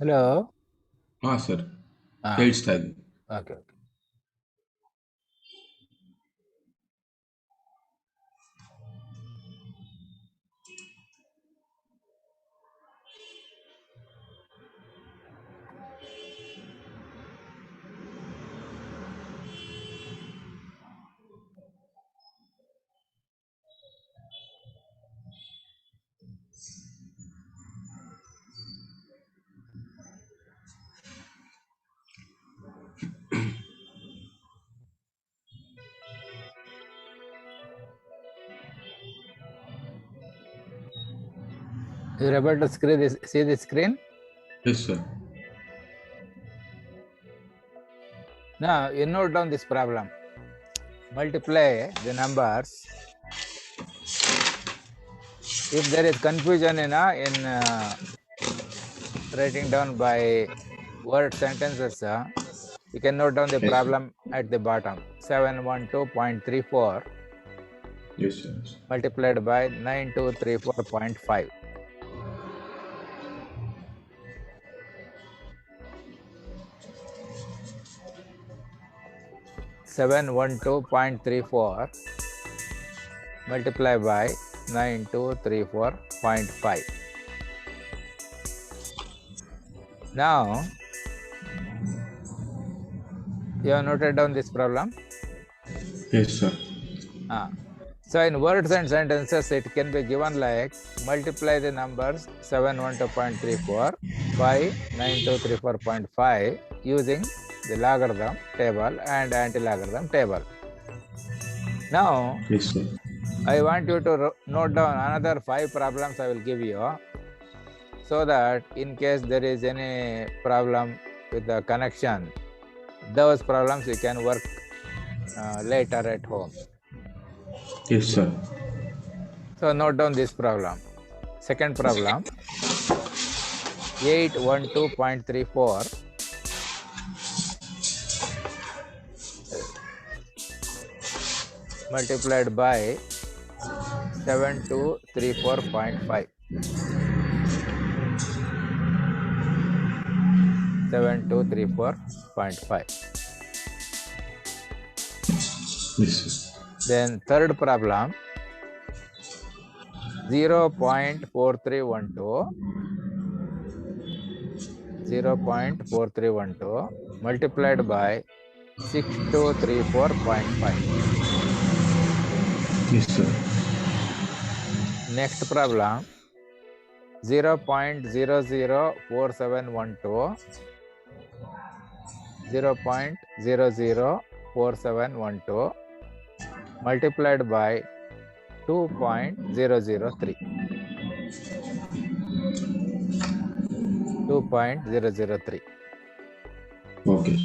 Hello. ಹಾಂ sir, ಹಾ, ಕೇಳಿಸ್ತಾ ಇದೆ. Okay okay. You're able to see the screen? Yes, sir. Now, you note down this problem. Multiply the numbers. If there is confusion in writing down by word sentences, you can note down the Yes. problem at the bottom. 712.34 Yes, sir. multiplied by 9234.5. 712.34 multiplied by 9234.5. Now, you have noted down this problem? Yes, sir. So in words and sentences, it can be given like multiply the numbers 712.34 by 9234.5 using the logarithm table and anti-logarithm table. Now, Yes, sir. I want you to note down another 5 problems I will give you, so that in case there is any problem with the connection, those problems you can work later at home. Yes, sir. So note down this problem. Second problem, 812.34 multiplied by 7234.5. 7234.5. Yes, sir. Then third problem, 0.4312 multiplied by 6234.5. Yes, sir. Next problem, 0.004712 multiplied by 2.003. 2.003. Okay.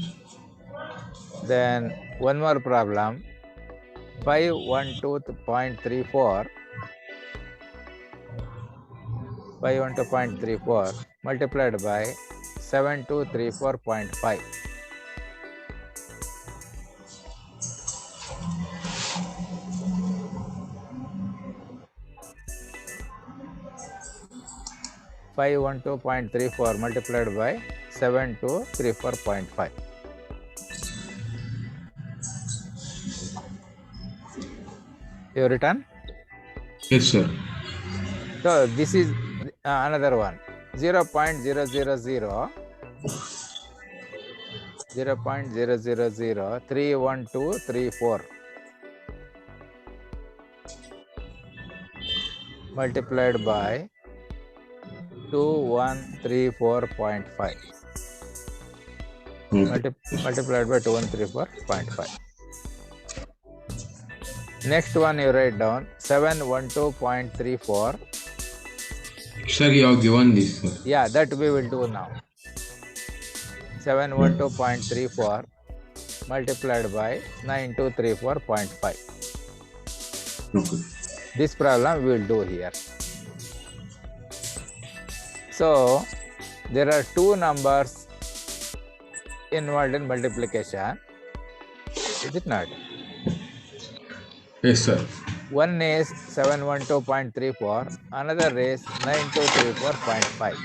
Then one more problem, 512.34 multiplied by 7234.5. multiplied by 7234.5. You written? Yes, sir. So this is another one, 0.000 31234 multiplied by 2134.5. Okay. Multiplied by 2134.5. Next one you write down, 712.34. Sir, you have given this, sir. Yeah, that we will do now. 712.34 multiplied by 9234.5. Okay. This problem we will do here. So there are two numbers involved in multiplication. Is it not? Yes, sir. One is 712.34, another is 9234.5.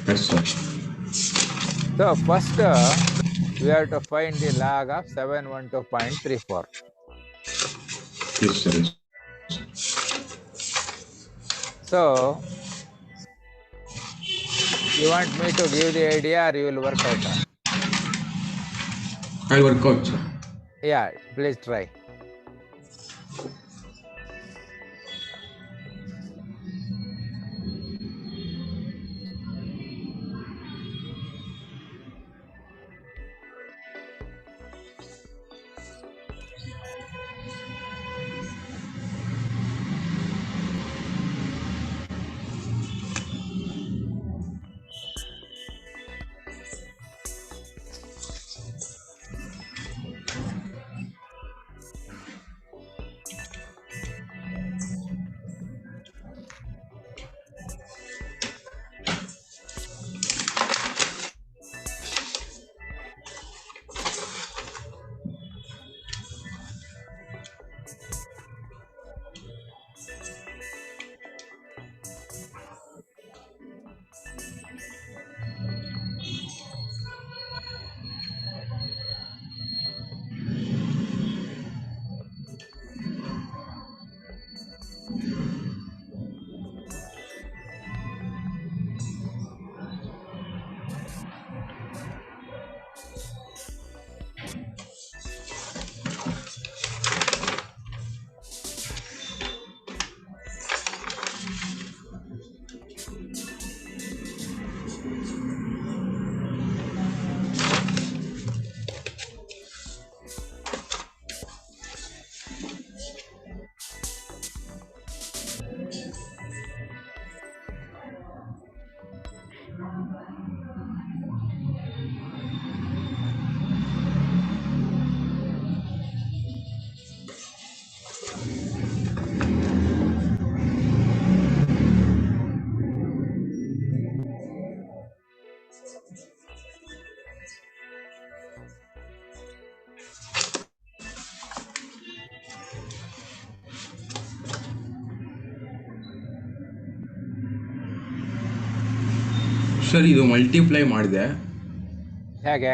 Yes, sir. So first we have to find the log of 712.34. Yes, sir. Yes. So you want me to give the idea or you will work out? I'll work out, sir. Yeah, please try. Sir ಇದು multiply ಮಾಡಿದೆ ಹೇಗೆ?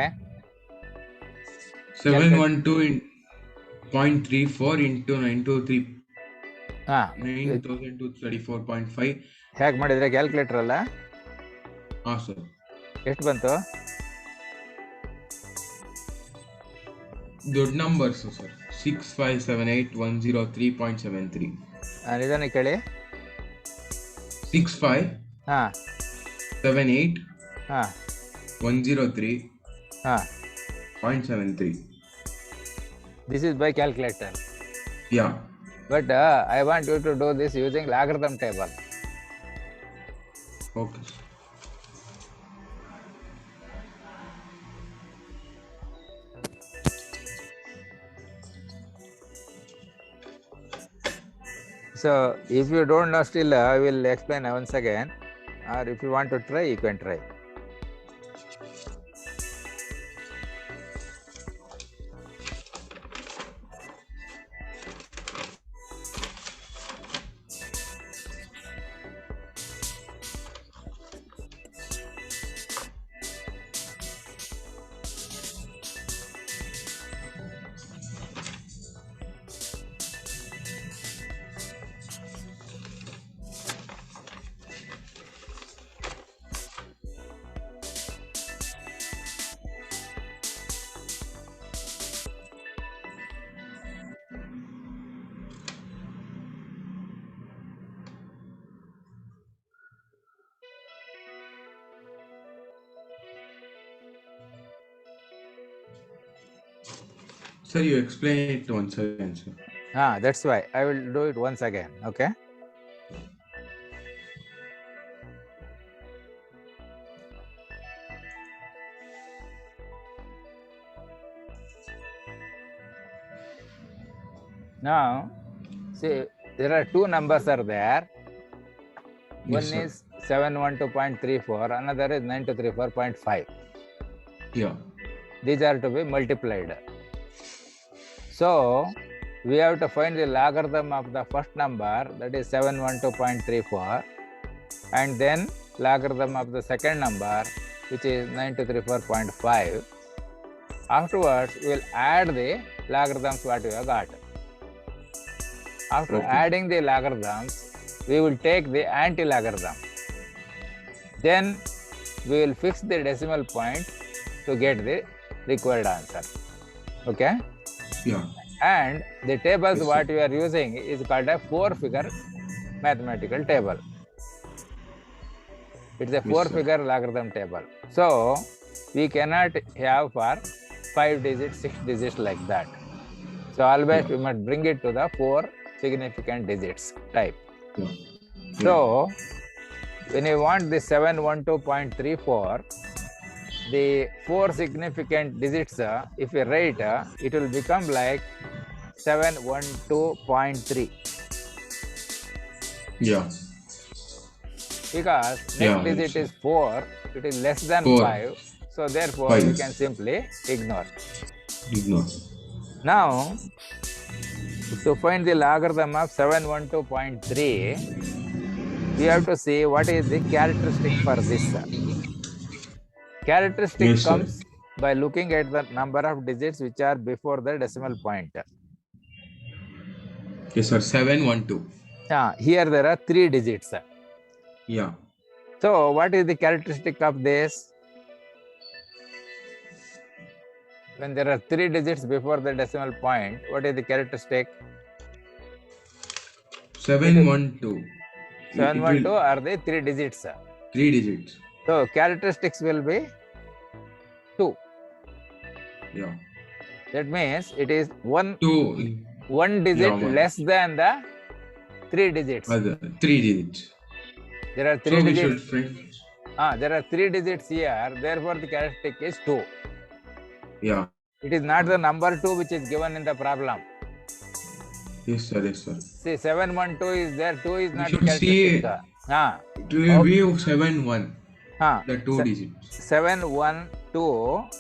712.34 into 923 ಹಾ 9234.5. ಹೇಗೆ ಮಾಡಿದ್ರೆ calculator ಅಲ್ಲ? ಹಾಂ sir. ಎಷ್ಟು ಬಂತು? ದೊಡ್ಡ ನಂಬರ್ಸ್ ಸರ್. 6578103.73. ನಿಧಾನ ಕೇಳಿ. 6578 ಹಾ ಹಾ 103.73. ಹಾ This is by calculator. Yeah. But I want you to do this using logarithm table. Okay. So if you don't know still, I will explain once again. Or if you want to try, you can try. Sir, you explain it once again, sir. That's why I will do it once again. Okay. Now, see, there are two numbers are there. One Yes, sir. is 712.34, another is 9234.5. Yeah. These are to be multiplied. So we have to find the logarithm of the first number, that is 712.34, and then logarithm of the second number, which is 9234.5. Afterwards, we will add the logarithms what we have got. After adding the logarithms, we will take the anti-logarithm. Then we will fix the decimal point to get the required answer. Okay? Yeah. And the tables Yes, what sir. we are using is called a 4-figure mathematical table. It's a Yes, 4-figure logarithm table. So we cannot have for 5 digits, 6 digits like that. So always we must bring it to the 4 significant digits type. Yeah. So when you want the 712.34, the 4 significant digits, if you write, it will become like 712.3. Yeah. Because next digit is 4, it is less than 4. 5. So therefore, we can simply ignore. Ignore. Now, to find the logarithm of 712.3, we have to see what is the characteristic for this. Characteristic Yes, sir. comes by looking at the number of digits which are before the decimal point. Yes, sir. 712. Here there are 3 digits. Yeah. So what is the characteristic of this? When there are 3 digits before the decimal point, what is the characteristic? 712. 712 are the 3 digits. 3 digits. So characteristics will be 2. Yeah. That means it is 1 2. digit less than the 3 digits. Other 3 digits. There are 3 So we digits. should find. There are 3 digits here. Therefore, the characteristic is 2. Yeah. It is not the number 2 which is given in the problem. Yes, sir. Yes, sir. See, 712 is there. 2 is not the should characteristic. It will be 71. The 2 digits. 712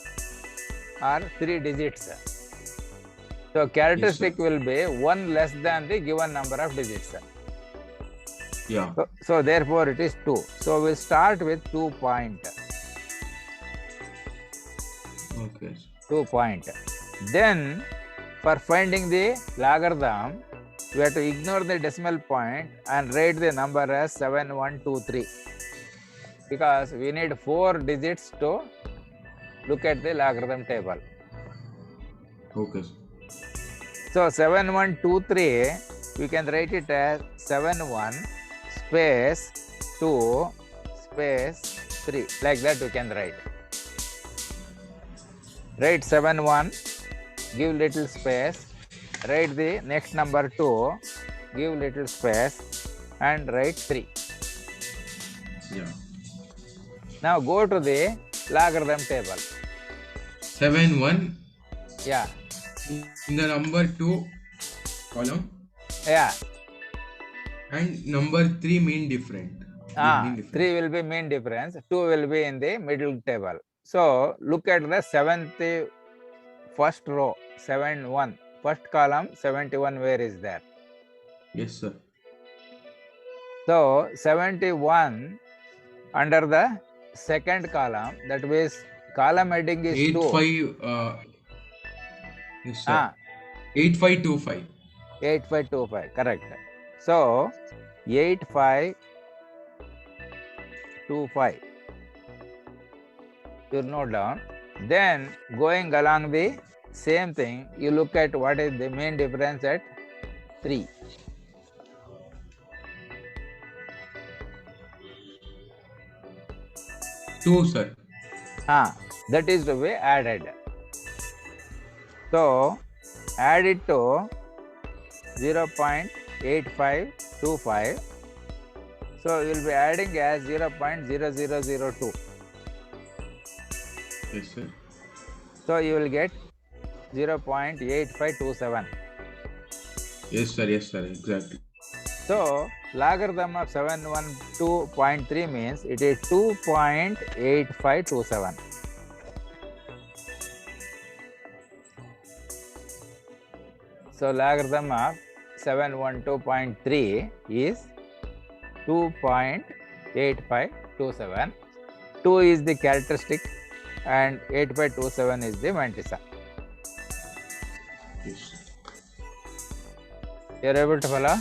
are 3 digits. So characteristic will be 1 less than the given number of digits. Yeah. So therefore it is 2. So we start with 2 point. Okay. 2 point. Then for finding the logarithm, we have to ignore the decimal point and write the number as 7123. Because we need 4 digits to look at the logarithm table. Okay. So 7123, we can write it as 71 space 2 space 3. Like that we can write. Write 71, give little space, write the next number 2, give little space, and write 3. Yeah. Now go to the logarithm table. 71. Yeah. In the number 2 column. Yeah. And number 3 mean different. 3 will be mean difference. 2 will be in the middle table. So look at the 7th first row, 71. First column, 71 where is there? Yes, sir. So 71 under the second column, that means column heading is 2. 85. Yes, sir. 8525. 8525, correct. So 8525. You note down. Then going along the same thing, you look at what is the main difference at 3. Two, sir. That is to be added. So add it to 0.8525. So you will be adding as 0.0002. Yes, sir. So you will get 0.8527. Yes, sir. Yes, sir. Exactly. So logarithm of 712.3 means it is 2.8527. So logarithm of 712.3 is 2.8527. 8527. 2 is the characteristic and 8527 is the mantissa. Yes. You are able to follow?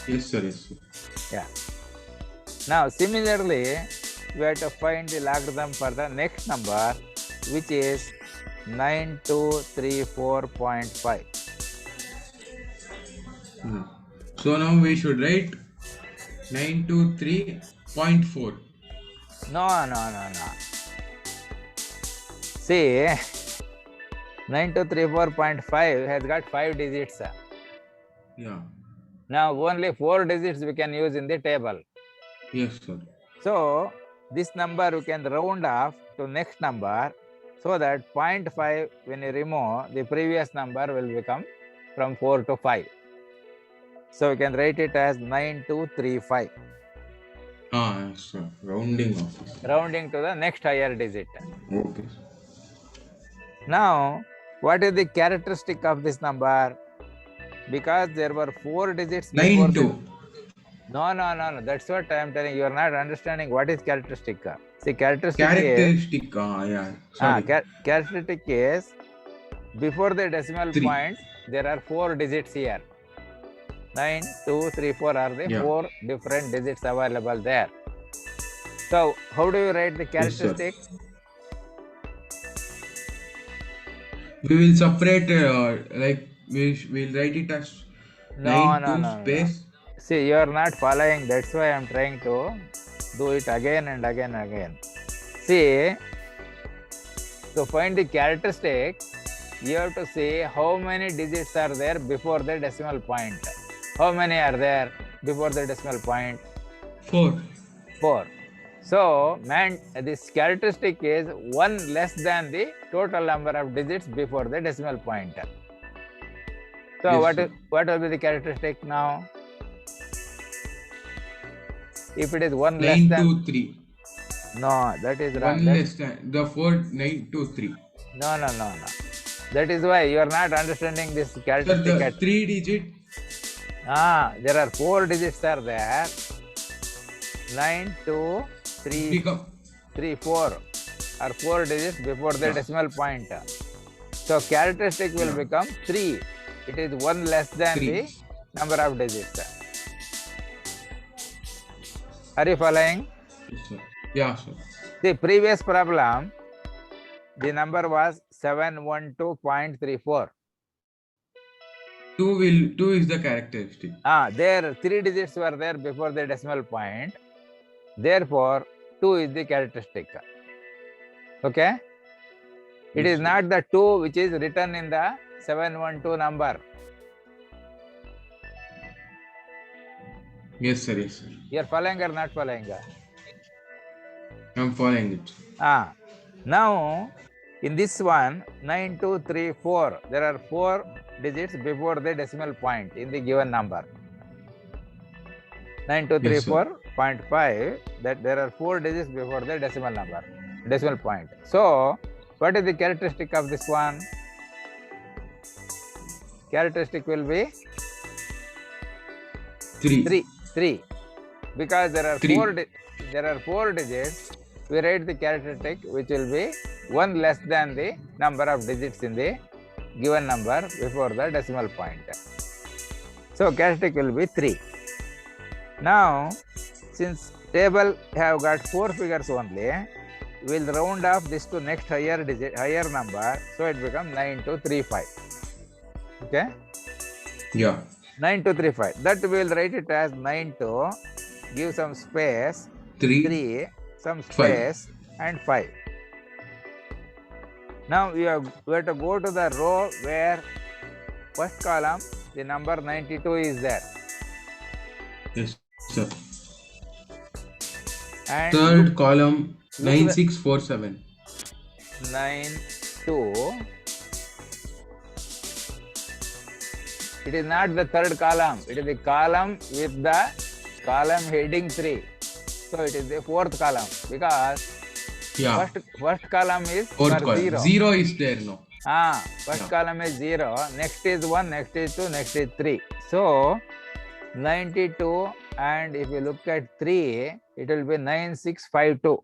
Yes, sir. Yes, sir. Yeah. Now, similarly, we have to find the logarithm for the next number, which is 9234.5. So now we should write 923.4. No. See, 9234.5 has got 5 digits. Yeah. Now only 4 digits we can use in the table. Yes, sir. So this number we can round off to next number, so that 0.5 when you remove, the previous number will become from 4 to 5. So we can write it as 9235. Yes, sir. Rounding off. Rounding to the next higher digit. Okay. Now, what is the characteristic of this number? Because there were 4 digits before 92. No. That's what I am telling you. You are not understanding what is characteristic. See, characteristic characteristic is before the decimal 3. point, there are 4 digits here. 9, 2, 3, 4 are the 4 different digits available there. So, how do you write the characteristic? Yes, we will separate, we'll write it as No. space. See, you are not following. That's why I am trying to do it again and again. See, to find the characteristic, you have to see how many digits are there before the decimal point. How many are there before the decimal point? 4. So, this characteristic is 1 less than the total number of digits before the decimal point. So, Yes, what will be the characteristic now? If it is 1 less than... 923. No, that is wrong. 1 less than the 4923. No. That is why you are not understanding this characteristic. Sir, the 3 digit. There are 4 digits are there. 9, 2, 3, 4 are 4 digits before the decimal point. So characteristic will become 3. It is 1 less than 3. the number of digits. Are you following? Yes, sir. Yeah, sir. The previous problem, the number was 712.34. 2 is the characteristic. There 3 digits were there before the decimal point. Therefore, 2 is the characteristic. Okay? It is not the 2 which is written in the 712 number. Yes, sir. You are following or not following? I am following it. Now, in this one, 9234, there are 4 digits before the decimal point in the given number. 9234.5, that there are 4 digits before the decimal point. So, what is the characteristic of this one? Characteristic will be 3. Because there are 4 digits, we write the characteristic which will be 1 less than the number of digits in the given number before the decimal point. So characteristic will be 3. Now, since table have got 4 figures only, we will round off this to next higher number, so it becomes 9235. Okay? Yeah. 9235. That we will write it as 92, give some space, 3 some space, 5. And 5. Now we have to go to the row where first column the number 92 is there. Yes, sir. And third column 9647. 92. It is not the third column. It is the column with the column heading 3. So it is the 4th column because first column is for 0. 0 is there now. First column is 0. Next is 1. Next is 2. Next is 3. So 92 And if you look at 3, it will be 9652.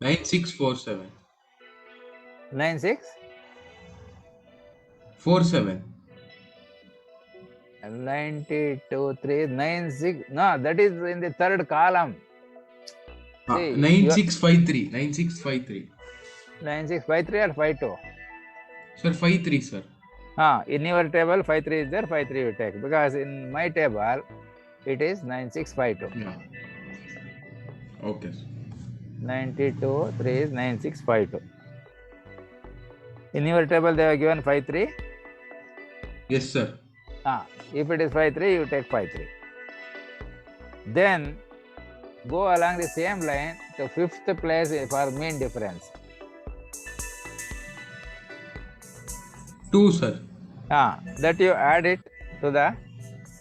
9647. 96? 47. 92, 3, 96. No, that is in the third column. See, 9653. 9653. 9653 or 52? Sir, 53, sir. In your table, 53 is there, 53 you take. Because in my table, it is 9652. Yeah. Okay. 92, 3 is 9652. In your table, they have given 53. Yes, sir. If it is 53, you take 53. Then go along the same line to fifth place for mean difference. 2, sir. That you add it to the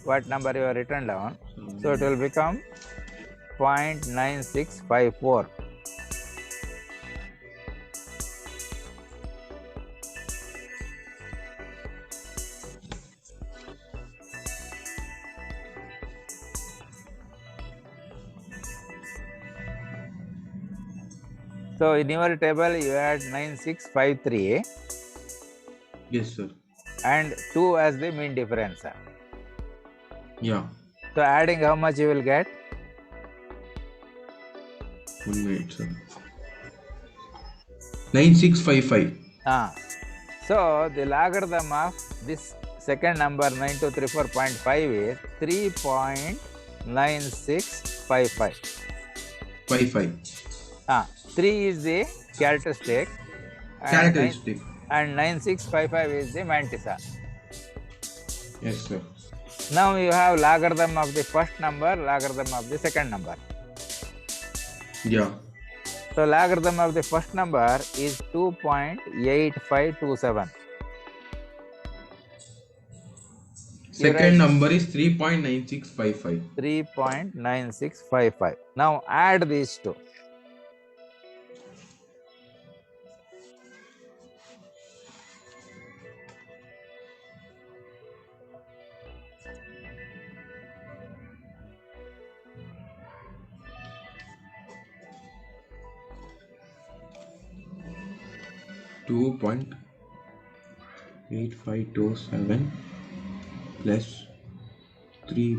what number you have written down. So it will become 0.9654. So in your table, you add 9653. Yes, sir. And 2 as the mean difference. Yeah. So adding how much you will get? 1 minute, sir. 9655. So the logarithm of this second number 9234.5 is 3.9655. 55. 3 is the characteristic. Characteristic. And 9655 is the mantissa. Yes, sir. Now you have logarithm of the first number, logarithm of the second number. Yeah. So logarithm of the first number is 2.8527. Second number is 3.9655. 3.9655. Now add these two. Two 2.8527 plus 3.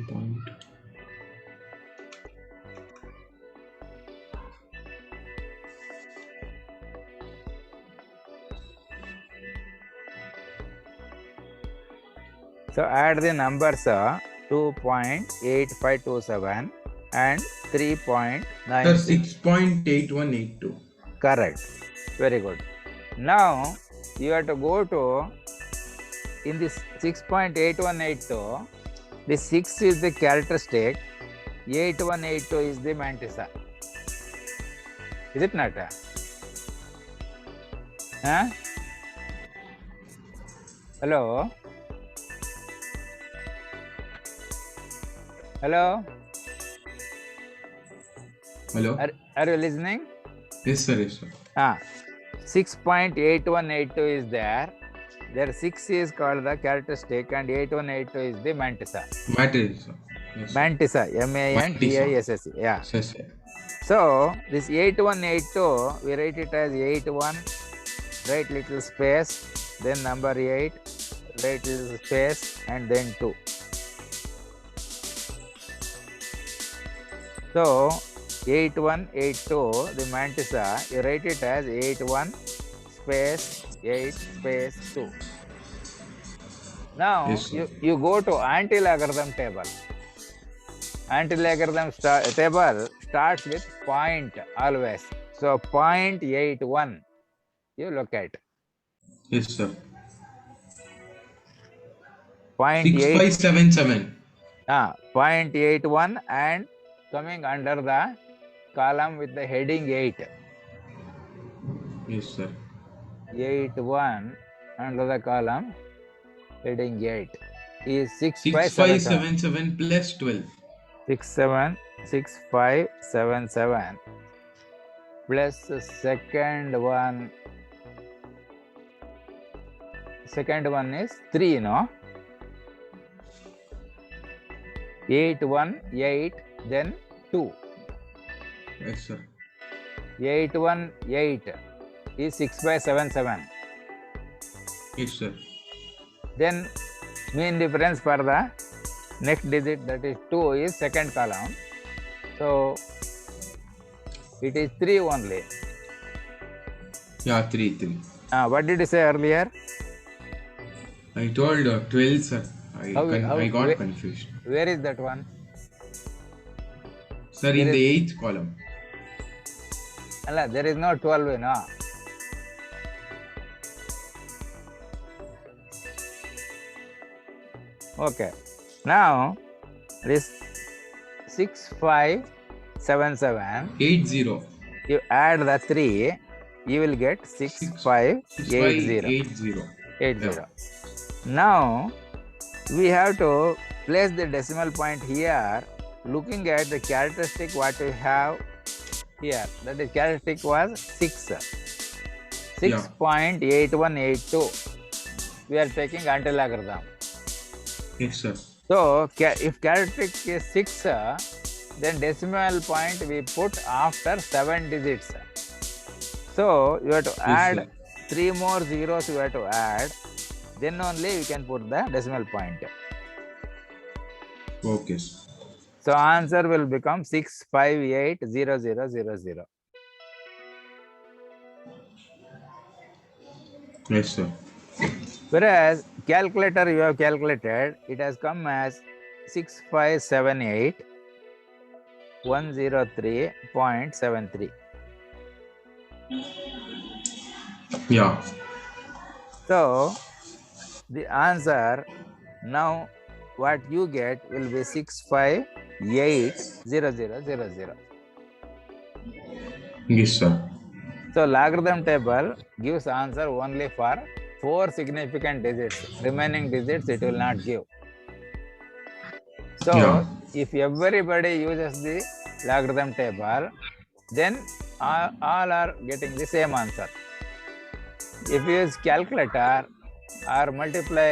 So add the numbers 2.8527 and 3.96. 6.8182. Correct. Very good. Now you have to go to in this 6.8182. The 6 is the characteristic, 8182 is the mantissa. Is it not? Hello? Hello? Hello? Are you listening? Yes, sir. Yes, sir. 6.8182 is there. There 6 is called the characteristic and 8182 is the mantissa. Mantissa. Yes, mantissa. M-A-N-T-I-S-S. Yeah. Yes, so this 8182, we write it as 81, write little space, then number 8, write little space, and then 2. So 8182, the mantissa, you write it as 81 space 8 space 2. Now yes, you go to anti-logarithm table. Anti-logarithm table starts with point always. So 0.81 you look at. Yes, sir. 6577. 0.81 and coming under the column with the heading 8. Yes, sir. 81 under the column heading 8 is 6577 plus 12. 6577 plus the second one. Second one is 3, no? 8, 1, 8, then 2. Yes, sir. 8, 1, 8 is 6 by 7, 7. Yes, sir. Then mean difference for the next digit, that is 2, is second column. So it is 3 only. Yeah, 3. What did you say earlier? I told 12, sir. I got confused. Where is that one? Sir, in the 8th column. Allah, there is no 12, no. Okay. Now this 6, 5, 7, 7. 80. You add the 3, you will get 6, 5, 8, 0. 80. 80. Yeah. Now we have to place the decimal point here, looking at the characteristic what we have here. That is characteristic was 6. 6.8182. We are taking anti-logarithm. Yes, sir. So if characteristic is 6, then decimal point we put after 7 digits. So you have to add 3 more zeros, you have to add, then only we can put the decimal point. Okay, sir. So answer will become 6580000. Yes, sir. Whereas calculator you have calculated, it has come as 6578103.73. Yeah. So the answer now what you get will be 6580000. Yes, sir. So logarithm table gives answer only for 4 significant digits. Remaining digits it will not give. So if everybody uses the logarithm table, then all are getting the same answer. If you use calculator or multiply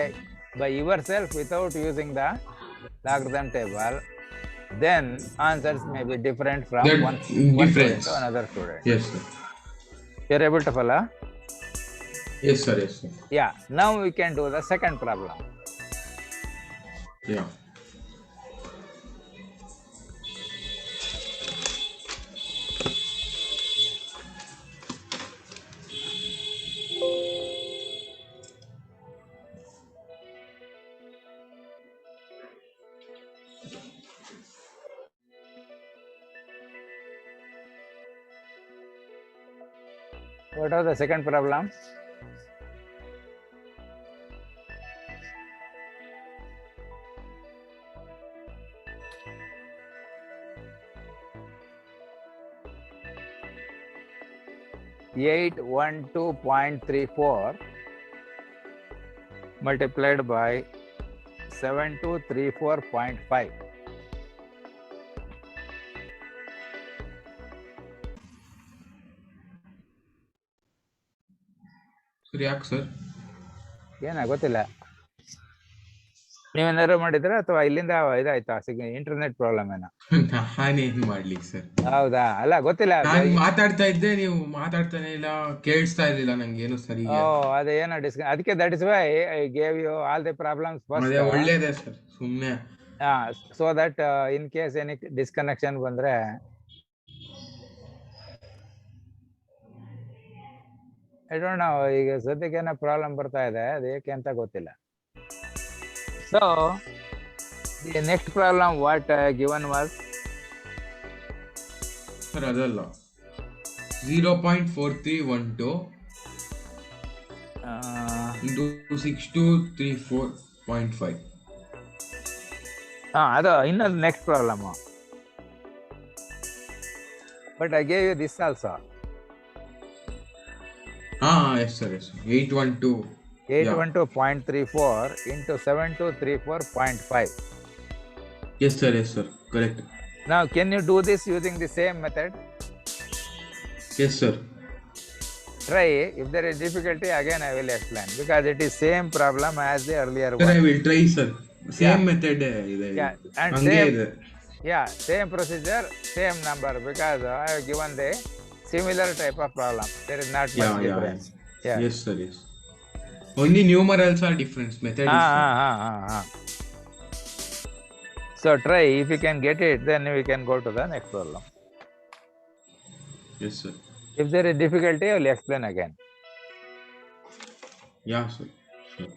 by yourself without using the logarithm table, then answers may be different from one student to another student. Yes, sir. You are able to follow? Yes, sir. Yes, sir. Yeah. Now we can do the second problem. Yeah. What was the second problem? $812.34 multiplied by 7234.5. ಯಾಕೆ sir? ಏನ ಗೊತ್ತಿಲ್ಲ. ನೀವೇನಾದ್ರು ಮಾಡಿದ್ರ ಅಥವಾ ಇಲ್ಲಿಂದ ಇದಾಯ್ತಾ internet problem ಏನೋ? ನಾನೇನ್ ಮಾಡ್ಲಿ ಸರ್? ಹೌದಾ? ಅಲ್ಲ ಗೊತ್ತಿಲ್ಲ. ನಾನು ಮಾತಾಡ್ತಾ ಇದ್ದೆ, ನೀವು ಮಾತಾಡ್ತಾನೆ ಇಲ್ಲ, ಕೇಳಿಸ್ತಾ ಇರ್ಲಿಲ್ಲ ನಂಗೇನು ಸರಿ. ಅದೇನೋ ಅದಕ್ಕೆ that is why I gave you all the problems first. ಅದೇ ಒಳ್ಳೇದೇ ಸರ್, ಸುಮ್ಮನೆ. So that in case any disconnection ಬಂದ್ರೆ ಐ ಡೋಂಟ್ ನೋ, ಈಗ ಸದ್ಯಕ್ಕೆ ಏನೋ ಪ್ರಾಬ್ಲಮ್ ಬರ್ತಾ ಇದೆ, ಅದು ಏಕೆ ಅಂತ ಗೊತ್ತಿಲ್ಲ. So the next problem what given was? Sir ಅದಲ್ಲ, 0.4312 into 6234.5. ಅದು ಇನ್ನೊಂದು next problem. But I gave you this also. Yes sir, yes sir. 812.34 into 7234.5. Yes sir, yes sir, correct. Now can you do this using the same method? Yes sir. Try. If there is difficulty, again I will explain, because it is same problem as the earlier one. Sir, I will try sir. Same method ಇದೆ Yeah, and ಹಂಗೆ same, ಇದೆ. yeah, same procedure, same number, because I have given the similar type of problem. There is not much Yeah, difference. Yeah. yes sir, yes. Only numerals are different, method is same. So try, if you can get it, then we can go to the next problem. Yes sir. If there is difficulty, I will explain again. Yeah sir, sure.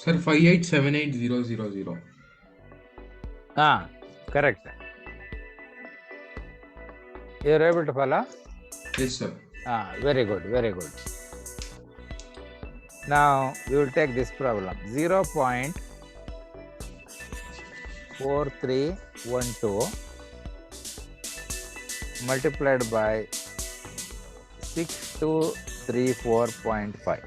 Sir, 5878000. Correct. You are able to follow? Yes, sir. Very good, very good. Now we will take this problem. 0.4312 multiplied by 6234.5.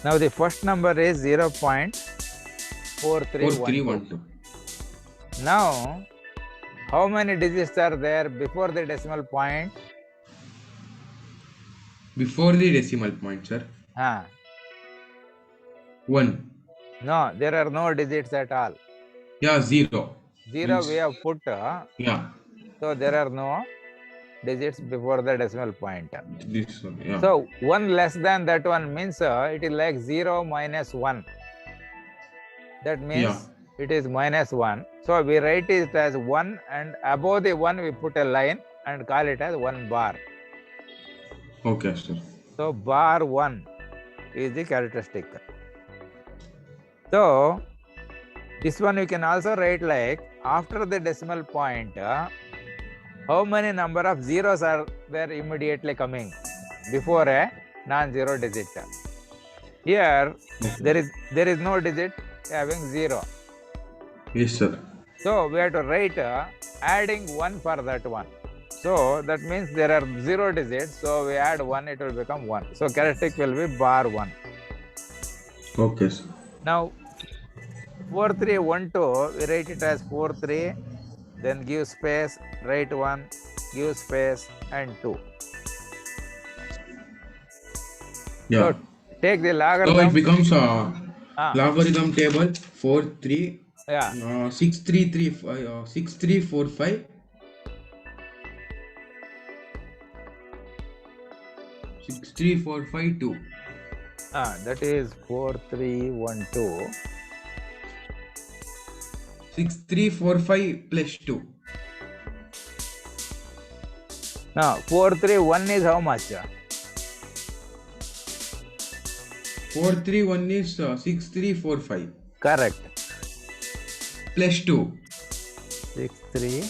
Now the first number is 0.4312. Now, how many digits are there before the decimal point? Before the decimal point, sir. 1. No, there are no digits at all. Yeah, 0. 0 we have put. Yeah. So there are no digits before the decimal point. This one, yeah. So 1 less than that one means it is like 0 minus 1. That means it is minus 1. So we write it as 1, and above the 1 we put a line and call it as 1 bar. Okay, sir. So bar 1 is the characteristic. So this one you can also write like after the decimal point, how many number of zeros are there immediately coming before a non-zero digit? Here there is no digit having 0. Yes, sir. So we have to write adding 1 for that one. So that means there are 0 digits. So we add 1, it will become 1. So characteristic will be bar 1. Okay, sir. Now 4312, we write it as 43, then give space, write 1, give space, and 2. Yeah. So take the logarithm. So it becomes logarithm table 43. Yeah. 6345. 63452. That is 4312. 6345 plus 2. Now 431 is how much? 431 is 6345. Correct. Plus 2. 63.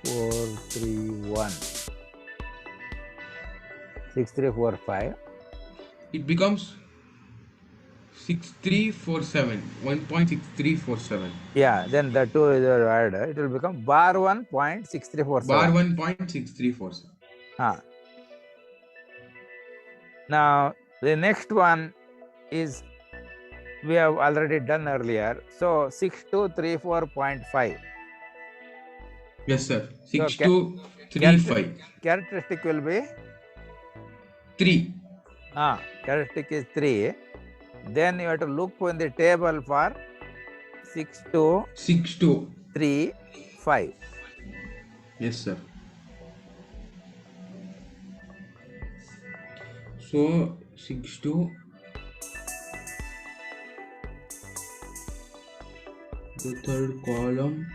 431. 6345. It becomes 6347. 1.6347. Yeah, then the 2 is added. It will become bar 1.6347. Bar 1.6347. Now the next one is we have already done earlier. So 6234.5. Yes, sir. 6235. Characteristic will be 3. Characteristic is 3. Then you have to look in the table for 6235. Yes, sir. So 62. The third column.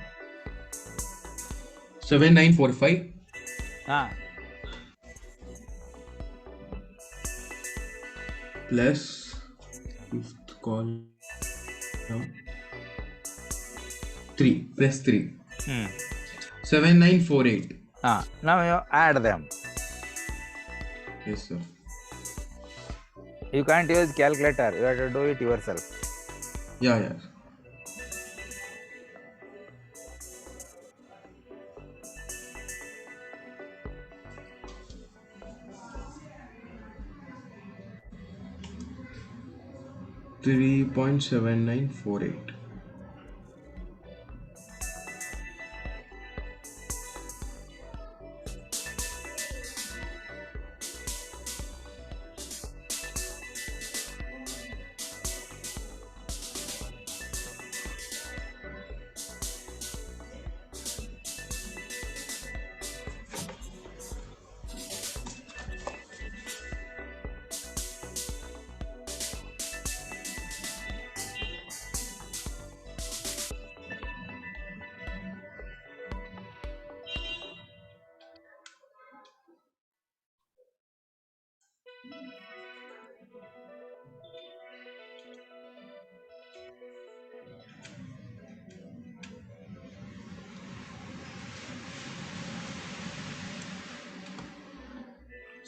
7945. Plus fifth column 3 plus 3. 7948. Now you add them. Yes, sir. You can't use calculator. You have to do it yourself. Yeah. 3.7948.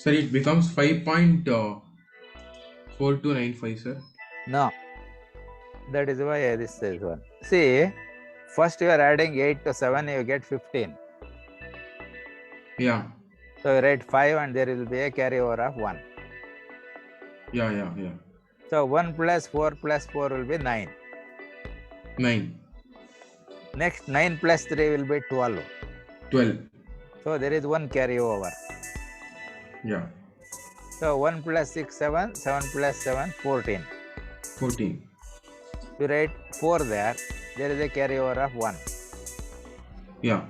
Sir, it becomes 5.4295, sir. No, that is why this is one. See, first you are adding 8 to 7, you get 15. Yeah. So you write 5 and there will be a carryover of 1. Yeah. So 1 plus 4 will be 9. 9. Next 9 plus 3 will be 12. 12. So there is 1 carryover. Yeah. So 1 plus 6, 7. 7 plus 7, 14. 14. You write 4 there. There is a carryover of 1. Yeah.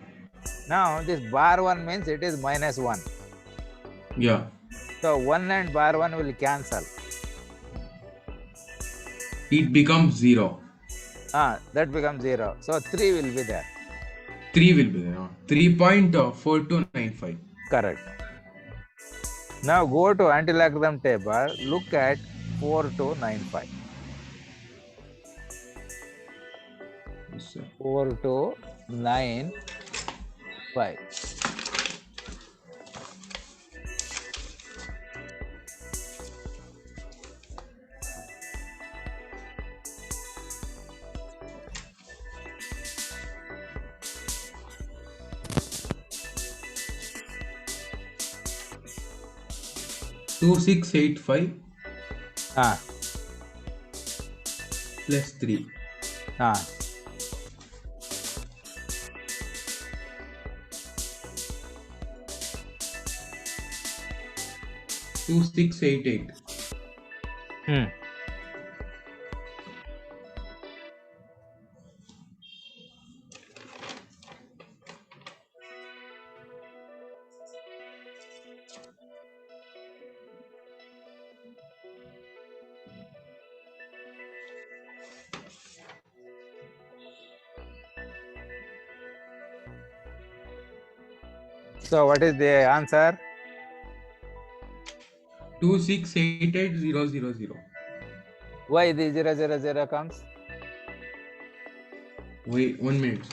Now this bar 1 means it is minus 1. Yeah. So 1 and bar 1 will cancel. It becomes 0. That becomes 0. So 3 will be there. 3 will be there. 3.4295. Correct. Now go to anti-logarithm table. Look at 4295. Yes, sir. 4295. Two 685 plus 3. 2688. So what is the answer? 2688000. Why the 000 comes? Wait 1 minute.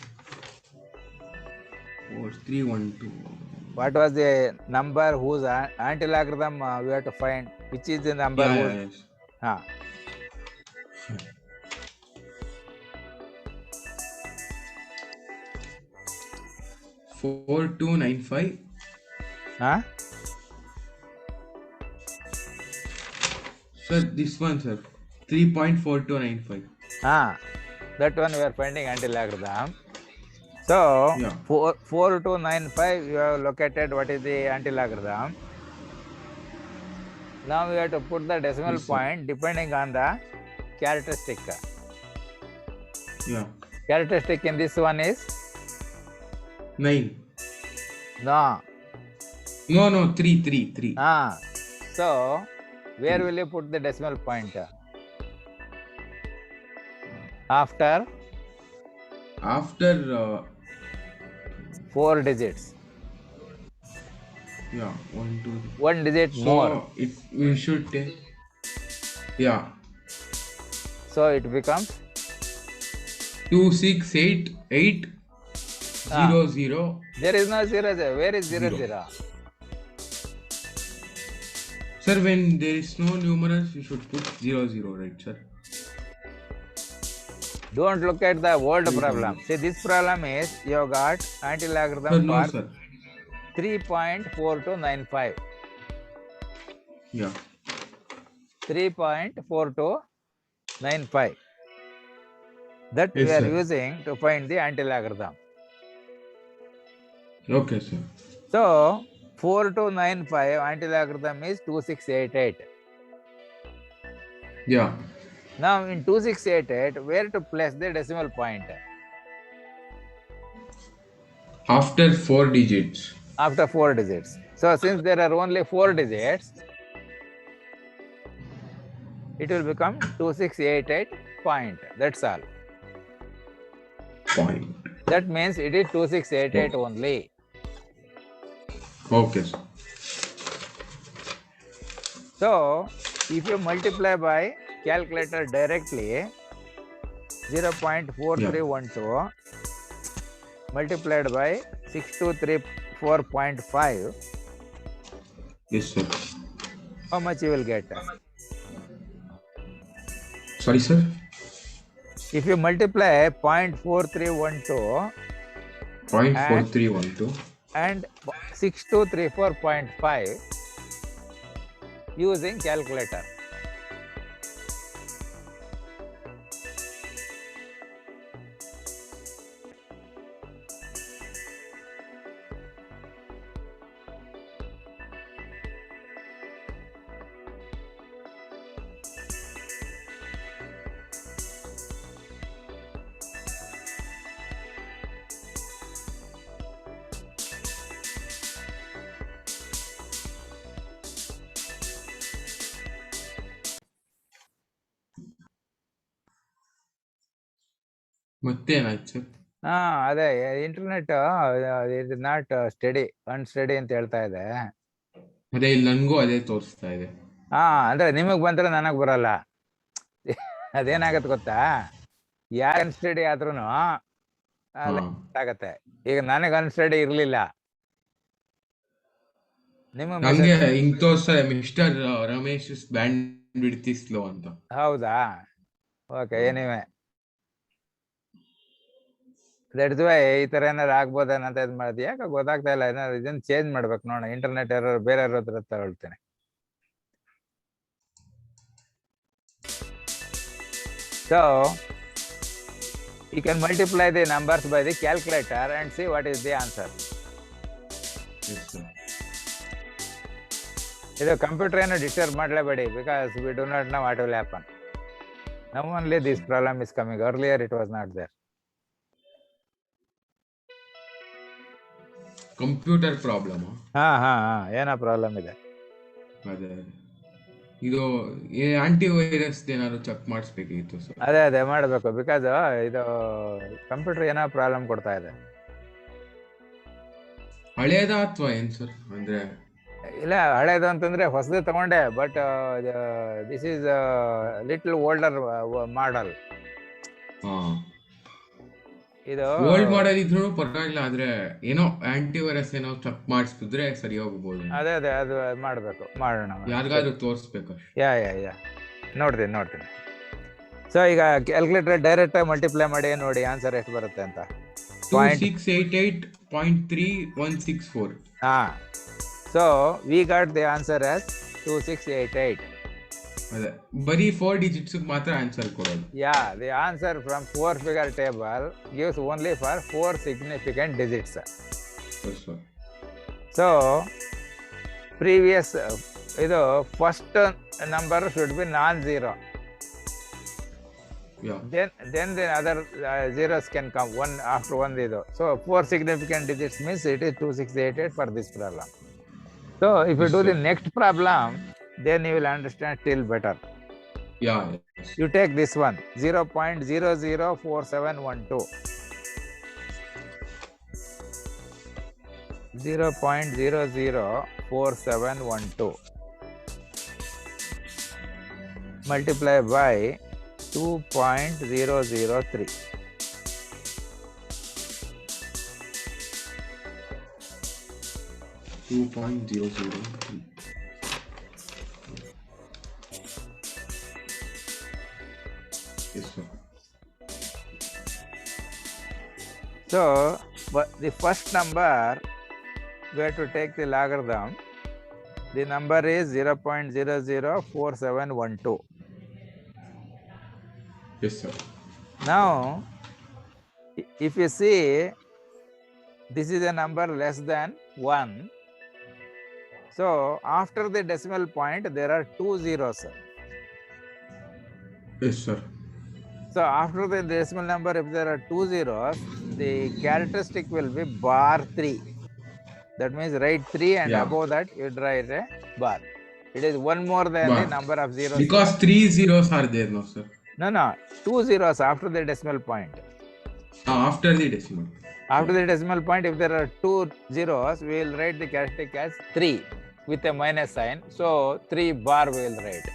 4312. What was the number whose anti-logarithm we have to find? Which is the number? Yes. 4295. Sir, this one, sir. 3.4295. That one we are finding anti-logarithm. So, Yeah. 4295, you have located what is the anti-logarithm. Now we have to put the decimal point depending on the characteristic. Yeah. Characteristic in this one is? 9. No. No, 3. So, where will you put the decimal point? After 4 digits. Yeah, 1, 2. 1 digit So more. we should take. Yeah. So it becomes 268800. There is no 0. Where is 0? Sir, when there is no numerals, we should put 00, right, sir? Don't look at the old problem. See, this problem is you have got anti-logarithm no, for sir. 3.4295. Yeah. 3.4295. That Yes, we are sir. using to find the anti-logarithm. Okay, sir. So 4295 anti-logarithm is 2688. Yeah. Now in 2688, where to place the decimal point? After 4 digits. After 4 digits. So since there are only 4 digits, it will become 2688 point. That's all. Point. That means it is 2688 only. Okay, sir. So if you multiply by calculator directly, 0.4312 multiplied by 6234.5, Yes, sir. How much you will get? Sorry, sir. If you multiply 0.4312 .4312 and 6234.5 using calculator. ಮತ್ತೇನಾಯ್ತು sir? ಅದೇ internet is not study, ಅನ್ಸ್ಟಡಿ ಅಂತ ಹೇಳ್ತಾ ಇದೆ. ಅದೇ ಇಲ್ಲಿ ನನಗೂ ಅದೇ ತೋರಿಸ್ತಾ ಇದೆ. ಅಂದ್ರೆ ನಿಮಗ್ ಬಂದ್ರೆ ನನಗ್ ಬರಲ್ಲ. ಅದೇನಾಗತ್ತೆ ಗೊತ್ತಾ, ಯಾರು ಅನ್ಸ್ಟಡಿ ಆದ್ರೂ ಆಗತ್ತೆ. ಈಗ ನನಗ್ ಅನ್ಸ್ಟಡಿ ಇರ್ಲಿಲ್ಲ, ನಮ್ಗೆ ಹಿಂಗ್ ತೋರಿಸ್ತಾರೆ ಮಿಸ್ಟರ್ ರಮೇಶ್ ಬ್ಯಾಂಡ್ ಬಿಡ್ತಿ ಸ್ಲೋ ಅಂತ. ಹೌದಾ? ಓಕೆ, ಎನಿವೆ ದಟ್ಸ್ ವೈ ಈ ತರ ಏನಾರು ಆಗ್ಬೋದೇನಂತ ಇದ್ ಮಾಡಿದ್ವಿ. ಯಾಕೆ ಗೊತ್ತಾಗ್ತಾ ಇಲ್ಲ, ಏನಾದ್ರು ಇದನ್ನ ಚೇಂಜ್ ಮಾಡ್ಬೇಕು ನೋಡೋಣ. ಇಂಟರ್ನೆಟ್ ಯಾರು ಬೇರೆ ಹತ್ರ ತಗೊಳ್ತೇನೆ. So you can multiply the numbers by the calculator and see what is the answer. Yes, sir. ಇದು ಕಂಪ್ಯೂಟರ್ ಏನು ಡಿಸ್ಟರ್ಬ್ ಮಾಡಲೇಬೇಡಿ, because we do not know what will happen. Now only this problem is coming. Earlier it was not there. Computer problem. ಏನೋ problem ಇದೆ. ಅದೇ ಇದು anti virus ಏನಾದ್ರು check ಮಾಡಿಸ್ಬೇಕಿತ್ತು sir. ಅದೇ ಮಾಡಬೇಕು, ಬಿಕಾಸ್ ಇದು ಕಂಪ್ಯೂಟರ್ ಏನೋ ಪ್ರಾಬ್ಲಮ್ ಕೊಡ್ತಾ ಇದೆ. ಹಳೇದ ಅಥವಾ ಏನ್ ಸರ್? ಅಂದ್ರೆ ಇಲ್ಲ, ಹಳೇದು ಅಂತಂದ್ರೆ ಹೊಸದೇ ತಗೊಂಡೆ, but this is little older model. ಇದು ಓಲ್ಡ್ ಮಾಡಲ್ ಇದ್ರೂ ಪರವಾಗಿಲ್ಲ, ಆದ್ರೆ ಏನೋ ಆಂಟಿ ವೈರಸ್ ಏನೋ ಚೆಕ್ ಮಾಡಿಸ್ತಿದ್ರೆ ಸರಿ ಹೋಗ್ಬೋದು. ಅದೇ ಅದು ಮಾಡಬೇಕು, ಮಾಡೋಣ. ಯಾರಿಗಾದ್ರೂ ತೋರಿಸ್ಬೇಕು. ಯಾ ನೋಡ್ತೀನಿ. ಸೊ ಈಗ ಕ್ಯಾಲ್ಕುಲೇಟರ್ ಡೈರೆಕ್ಟ್ ಆಗಿ ಮಲ್ಟಿಪ್ಲೈ ಮಾಡಿ ನೋಡಿ ಆನ್ಸರ್ ಎಷ್ಟು ಬರುತ್ತೆ ಅಂತ. 2688.3164. So we got the answer as 2688. ಅದೇ ಬರೀ 4 digits ಮಾತ್ರ ಆನ್ಸರ್ ಕೊಡೋದು. The answer from 4 figure table gives only for 4 significant digits. So previous ಇದು first number should be non-zero. Then the other zeros can come one after one. So 4 significant digits means it is 2688 for this problem. So if you do the next problem, then you will understand still better. Yes. You take this one, 0.004712. 0.004712 multiply by 2.003. Yes, sir. So the first number we have to take the logarithm. The number is 0.004712. Yes, sir. Now if you see, this is a number less than 1. So after the decimal point there are 2 zeros. Yes, sir. So after the decimal number, if there are 2 zeros, the characteristic will be bar 3. That means write 3 and above that you write a bar. It is one more than the number of zeros. Because 3 zeros are there, no sir? No, 2 zeros after the decimal point. After the decimal. After the decimal point, if there are 2 zeros, we will write the characteristic as 3 with a minus sign. So 3 bar we will write.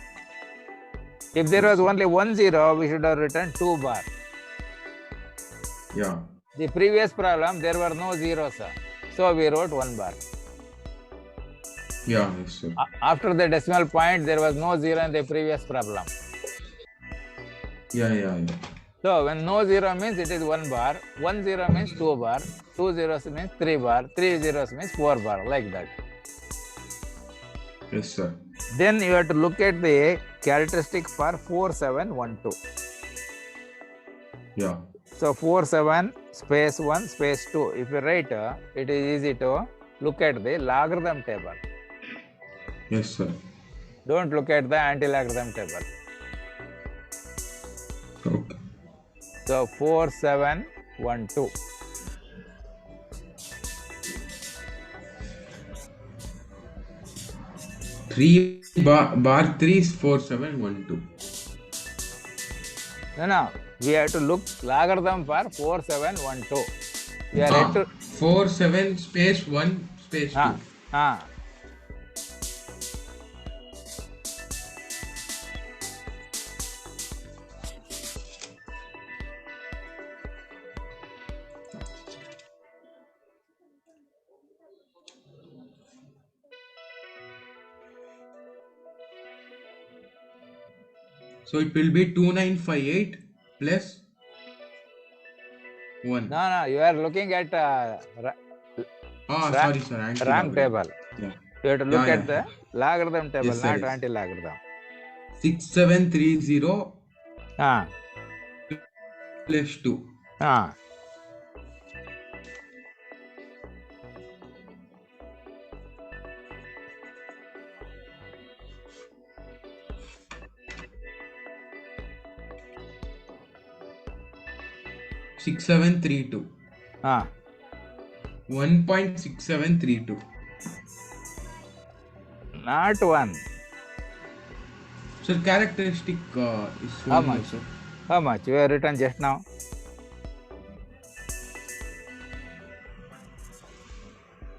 If there was only 1 zero, we should have written 2 bar. Yeah. The previous problem, there were no zeros, so we wrote 1 bar. Yeah, yes, sir. After the decimal point, there was no zero in the previous problem. Yeah. So when no zero means it is 1 bar, 1 zero means 2 bar, 2 zeros means 3 bar, 3 zeros means 4 bar, like that. Yes, sir. Then you have to look at the characteristic for 4712. Yeah. So 47 space 1 space 2. If you write, it is easy to look at the logarithm table. Yes, sir. Don't look at the anti-logarithm table. Okay. So 4712. Bar 3 is 4712. No. We have to look logarithm for 4712. We are yet to 47 space 1 space 2. So it will be 2958 plus 1. No, you are looking at Sorry, sir. wrong table. Yeah. You have to look Yeah. at the logarithm table, Yes, sir, not yes. anti-logarithm. 6730 plus 2. Ah. Six seven three two. 1.6732. Not 1. Sir, characteristic is How one, much? sir. How much? You have written just now.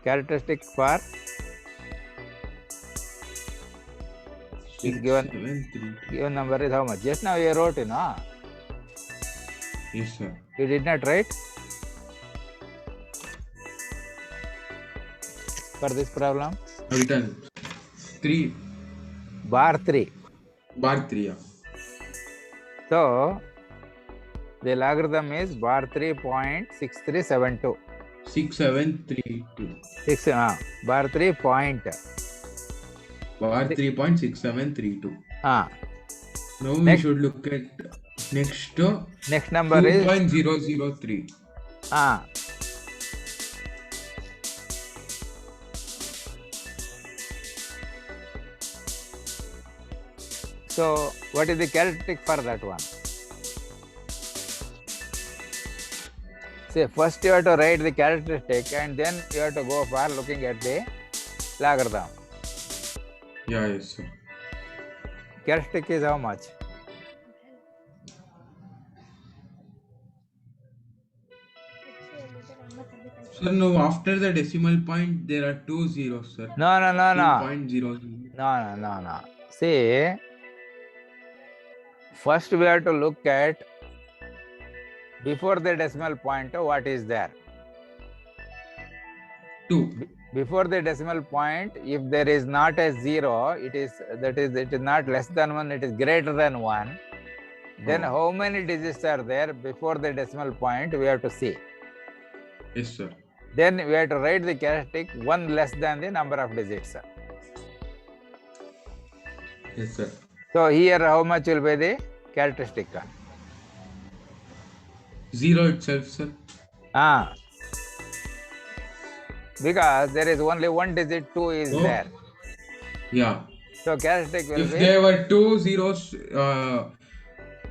Characteristic for is given 6732. number is how much? Just now you wrote, Yes, sir. You did not write for this problem? I've written 3 Bar 3. bar 3. Yeah. So the logarithm is bar 3.6372. 6732. Bar 3 point. Bar 3.6732. Now we should look at next Number is 2.003. So what is the characteristic for that one? See, first you have to write the characteristic and then you have to go for looking at the logarithm. Yeah, yes, sir. Characteristic is how much? Sir, now after the decimal point, there are 2 zeros, sir. No. 2.00. No. See, first we have to look at before the decimal point what is there. 2. Before the decimal point, if there is not a zero, it is not less than 1, it is greater than 1. Then how many digits are there before the decimal point we have to see. Yes, sir. Then we have to write the characteristic 1 less than the number of digits. Yes, sir. So here how much will be the characteristic? 0 itself, sir. Because there is only 1 digit, 2 is there. Yeah. So characteristic will If be. there were 2 zeros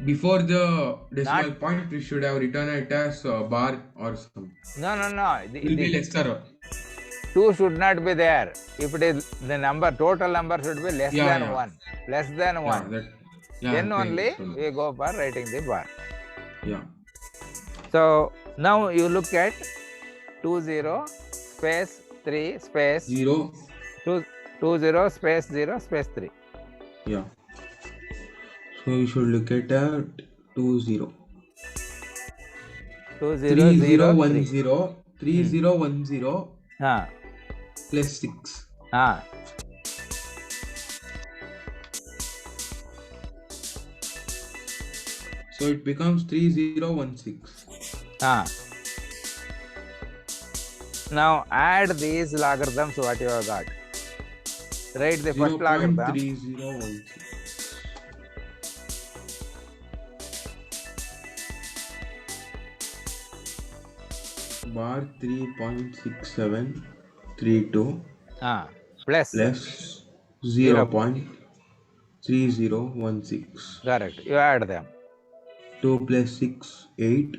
before the decimal point, we should have written it as bar or something. No. It will be lesser. 2 should not be there. If it is the number, total number should be less than 1. Less than 1. Then only we go for writing the bar. Yeah. So now you look at 20 space 3 space 0. 20 space 0 space 3. Yeah. So we should look at 20. 3010. 3010 plus 6. So it becomes 3016. Ah. Now add these logarithms what you have got. Write the first logarithm. 0.3016. Bar 3.6732 Plus plus 0. 0.3016. Correct. You add them. 2 plus 6, 8.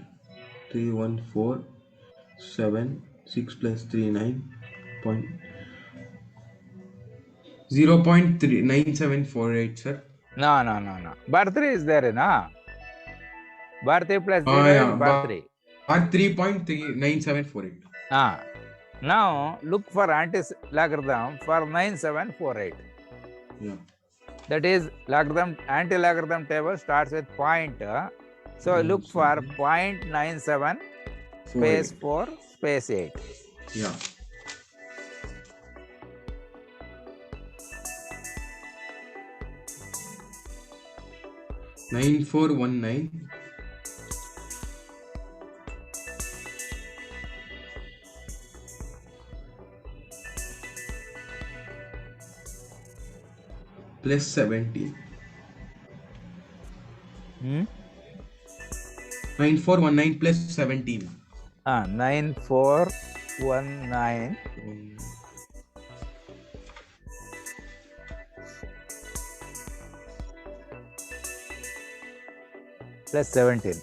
3, 1, 4. 7. 6 plus 3, 9. 0.9748, sir. No. Bar 3 is there, no? Bar 3 plus 0 is bar 3. Bar 3.9748. Now look for anti-logarithm for 9748. Yeah. That is logarithm, anti-logarithm table starts with point. So look for 0.97 space 4 space 8. Yeah. (9419) plus 17. 9419 plus 17. 9419 plus 17.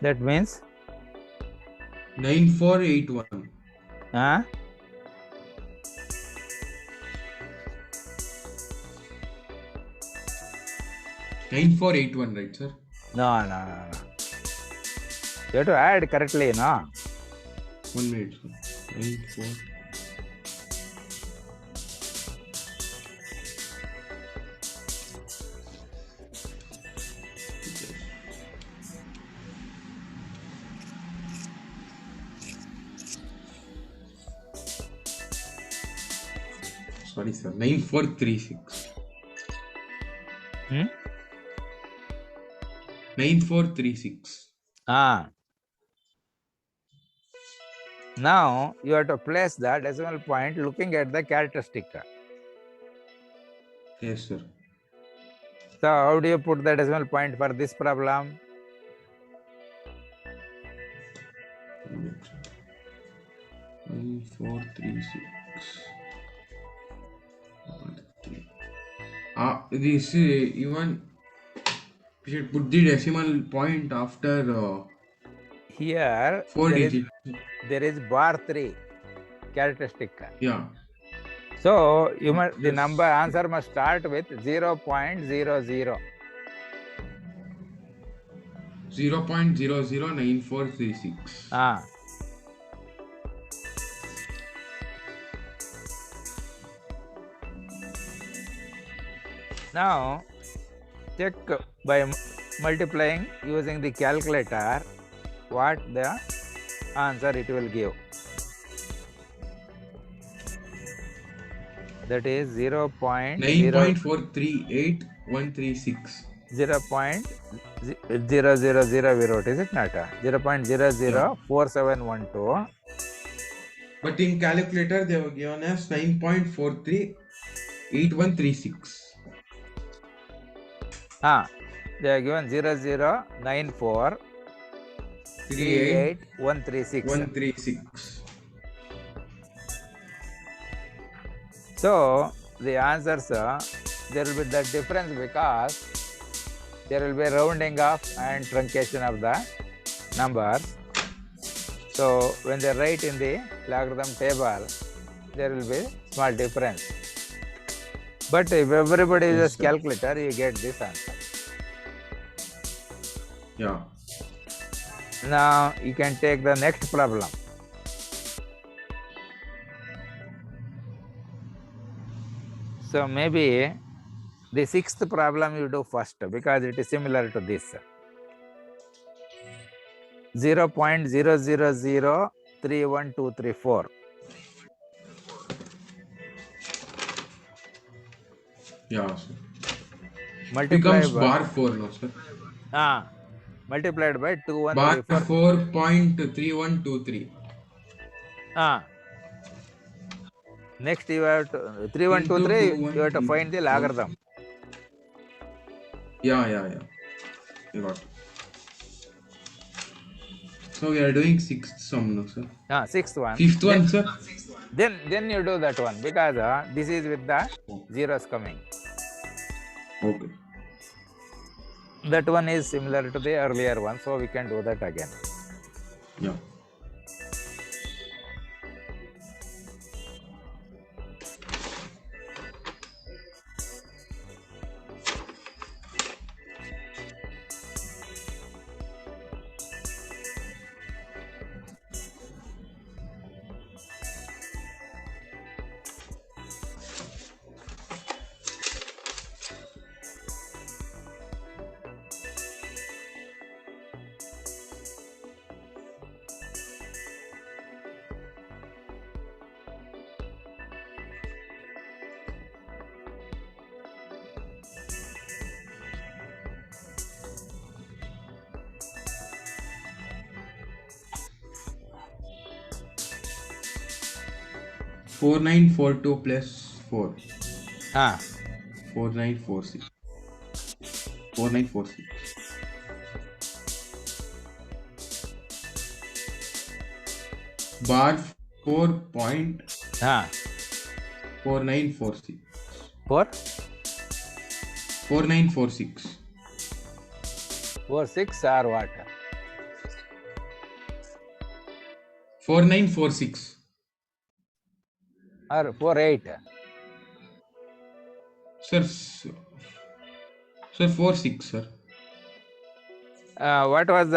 That means 9481. 9481, right, sir? No. You have to add correctly, no? 1 minute, sir. 94. Sorry, sir. 9436. 9436. Now you have to place the decimal point looking at the characteristic. Yes, sir. So how do you put the decimal point for this problem? 9436. This even we should put the decimal point after Here 4 digits. there is bar 3 characteristic. Yeah. So you must, the number answer must start with 0.00. 0.009436. Now check by multiplying using the calculator what the answer it will give. That is 9.438136. 0.000 we wrote, is it not? 0.004712. But in calculator they were given as 9.438136. They are given 0094 38136. So the answers, there will be the difference because there will be rounding off and truncation of the numbers. So when they write in the logarithm table, there will be small difference. But if everybody uses calculator, you get this answer. Yeah. Now you can take the next problem. So maybe the sixth problem you do first because it is similar to this. 0.00031234. Yeah, sir. multiply becomes by bar 4 no, sir. multiplied by Bar 2134. 4.3123 Next you have to into 3123, you have to find the 2134. logarithm. Yeah. I got it. So we are doing sixth sum no, sir. Sixth one. Fifth one, sir. Then you do that one, because this is with the zeros coming. Okay. That one is similar to the earlier one, so we can do that again. Yeah. Four nine four two plus 4. 4946. 4946. Bar 4.4946. 4946. 46 or what? 4946. Or 48? Sir, 46, sir. What was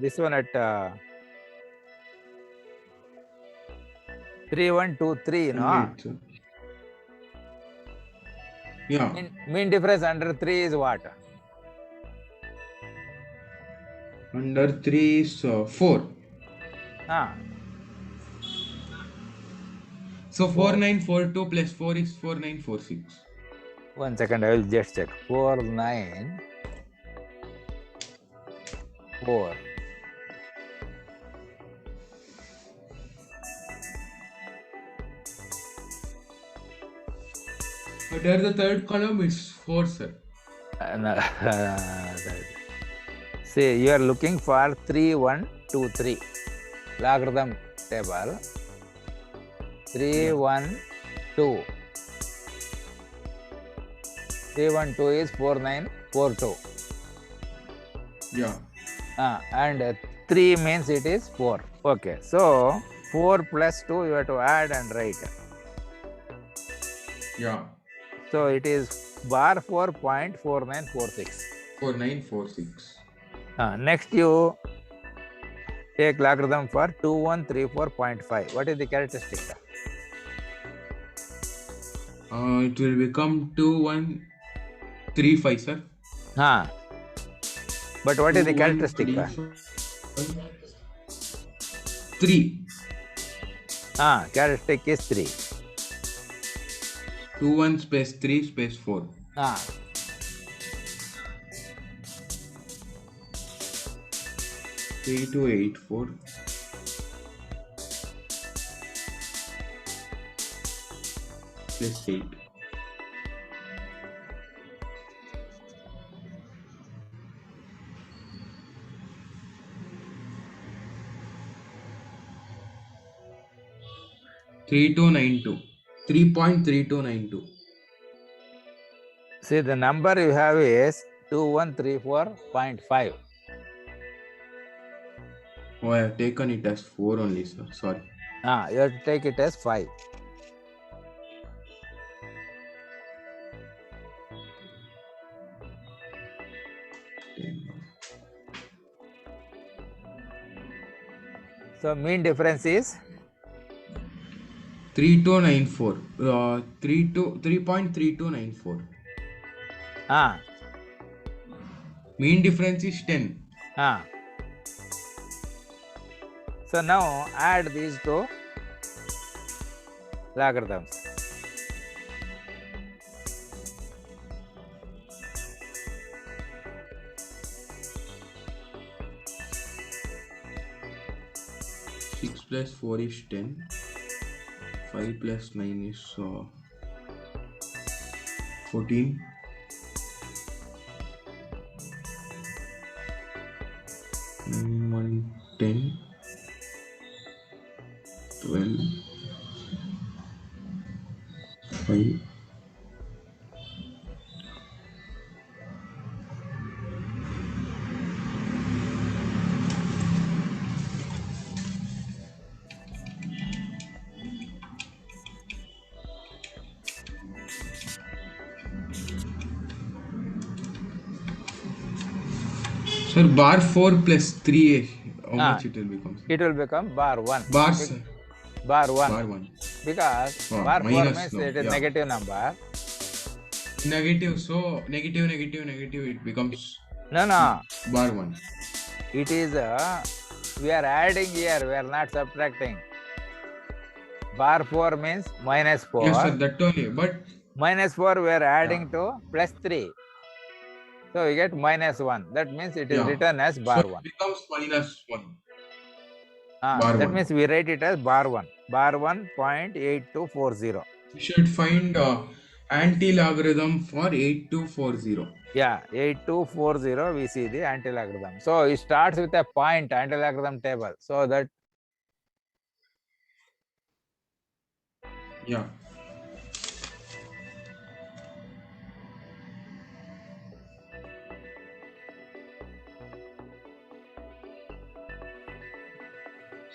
this one at 3123, no? Wait, sir. Yeah. Mean difference under 3 is what? Under 3 is 4. So 4942 plus 4 is 4946. 1 second, I will just check. 494. But there the third column is 4, sir. See, you are looking for 3123 logarithm table. 312. 312 is 4942. Yeah. And 3 means it is 4. Okay, so 4 plus 2 you have to add and write. Yeah. So it is bar 4.4946. 4946. Next you take logarithm for 2134.5. What is the characteristic? It will become 2135, sir. But what is the characteristic? 3. Characteristic is 3. 21 space 3 space 4. 3284 plus 8. Three two nine two. 3.3292. See, the number you have is 2134.5. Oh, I have taken it as 4 only, sir. Sorry. You have to take it as 5. So mean difference is 3294. 3.3294. Mean difference is 10. So now add these two logarithms. plus 4 is 10. 5 plus 9 is 14. 1, 10, 12, 5. Sir, bar 4 plus 3, how much it will become? It will become bar 1. Bar, Bar 1. bar 1. Because Oh, bar 4 minus, means no, it is yeah. negative number. Negative, so negative, it becomes No. bar 1. It is, we are adding here, we are not subtracting. Bar 4 means minus 4. Yes, sir, that only. But minus 4 we are adding to plus 3. So we get minus 1. That means it is written as bar so 1. it becomes minus 1. Bar That 1. means we write it as bar 1. Bar 1.8240. We should find anti-logarithm for 8240. Yeah, 8240 we see the anti-logarithm. So it starts with a point anti-logarithm table. So that Yeah.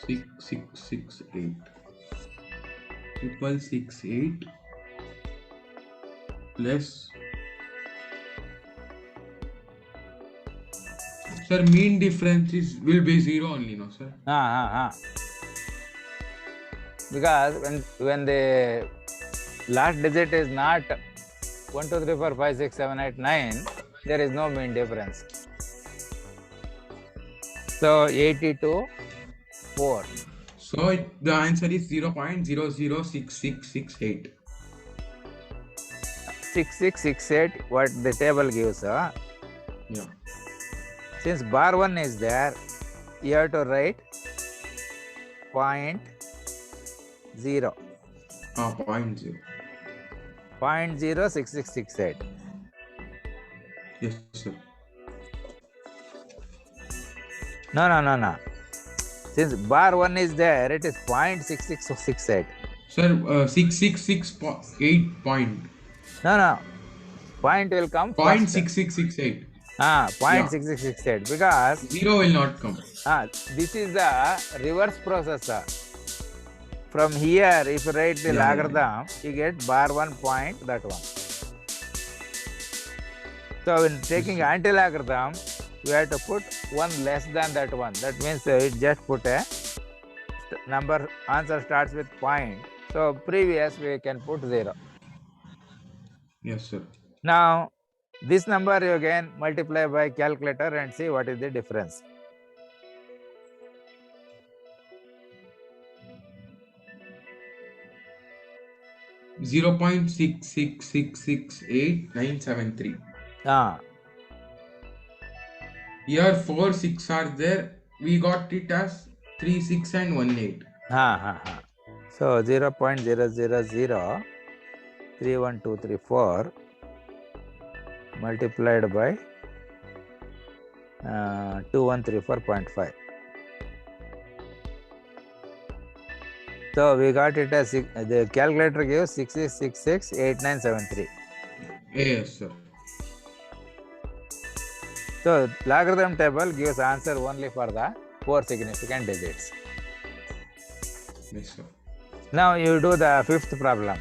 Six, 668. 668 plus. Sir, mean difference will be 0 only, no, sir? Because when the last digit is not 1, 2, 3, 4, 5, 6, 7, 8, 9, there is no mean difference. So 82, 4. So the answer is 0.006668. 6668, what the table gives. Yeah. Since bar 1 is there, you have to write 0.0. 0.0. 0.06668. Yes, sir. No. Since bar 1 is there, it is 0.6668. Sir, 666.8 point. No. Point will come first. 0.6668. 0.6668 because 0 will not come. this is the reverse process. From here, if you write the logarithm, you get bar 1 point, that one. So when taking anti-logarithm, we have to put 1 less than that one. That means it just put a number, answer starts with point. So previous we can put 0. Yes, sir. Now this number you again multiply by calculator and see what is the difference. Zero 0.6668973. Here 4 6 are there. We got it as 3 6 and 1 8. So 0.0003123 multiplied by 2134.5. So we got it as the calculator gives 66668973. Yes, sir. So logarithm table gives answer only for the 4 significant digits. Yes, sir. Now you do the fifth problem.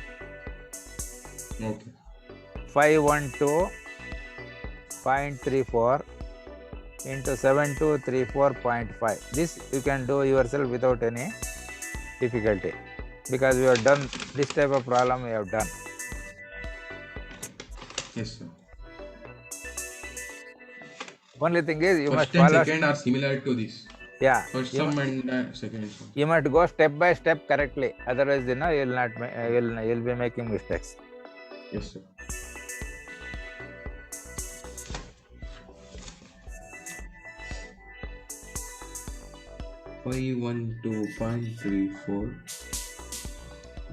Okay. 512.34 into 7234.5. This you can do yourself without any difficulty because we have done this type of problem. We have done. Yes, sir. Only thing is you First must and follow. second are similar to this. Yeah. First sum and second sum. You must go step by step correctly. Otherwise, you will not. You'll be making mistakes. Yes, sir. 512.34.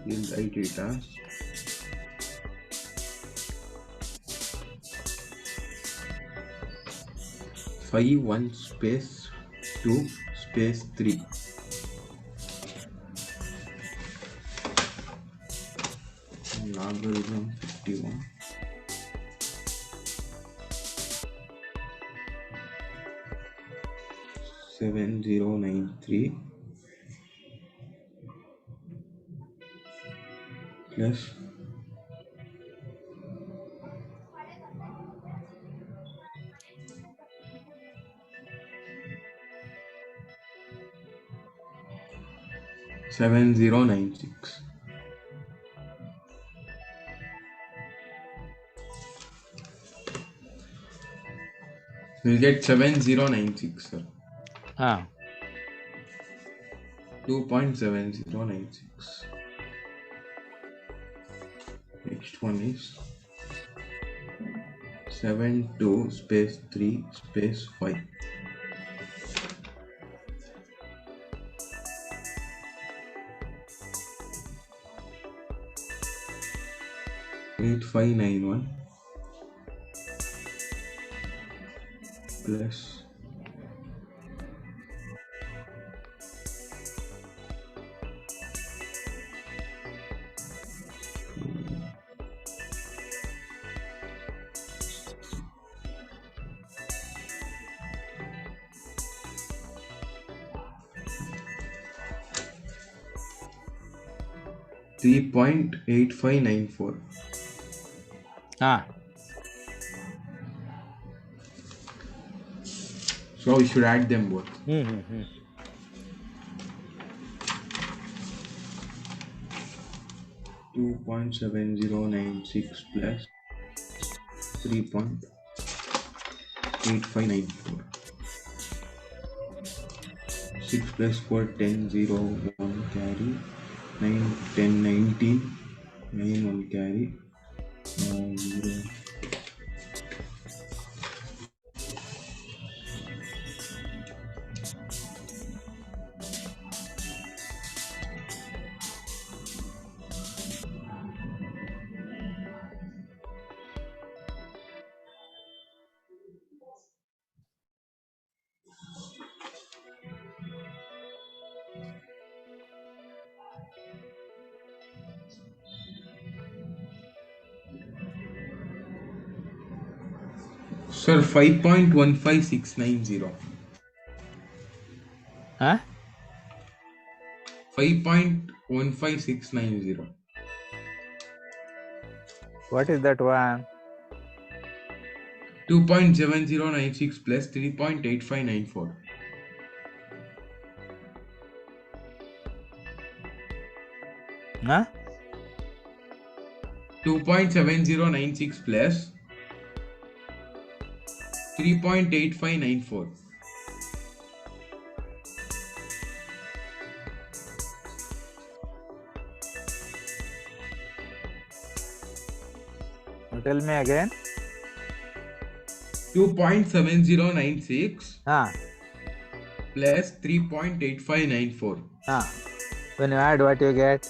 We'll write it as 51 space 2 space 3. Logarithm 51. Seven 093 plus 7096. We'll get 7096, sir. 2.7096. Next one is 72 space 3 space 5. 8591 plus 3.8594. So we should add them both. 2.7096 plus 3.8594. 6 plus 4, 10, 0, 1 carry. 9, 10, 19. 9, 1 carry. 0. Sir, 5.15690. 5.15690. What is that one? 2.7096 plus 3.8594. Huh? 2.7096 plus 3.8594. Tell me again. 2.7096 Ah, plus 3.8594. when you add, what you get?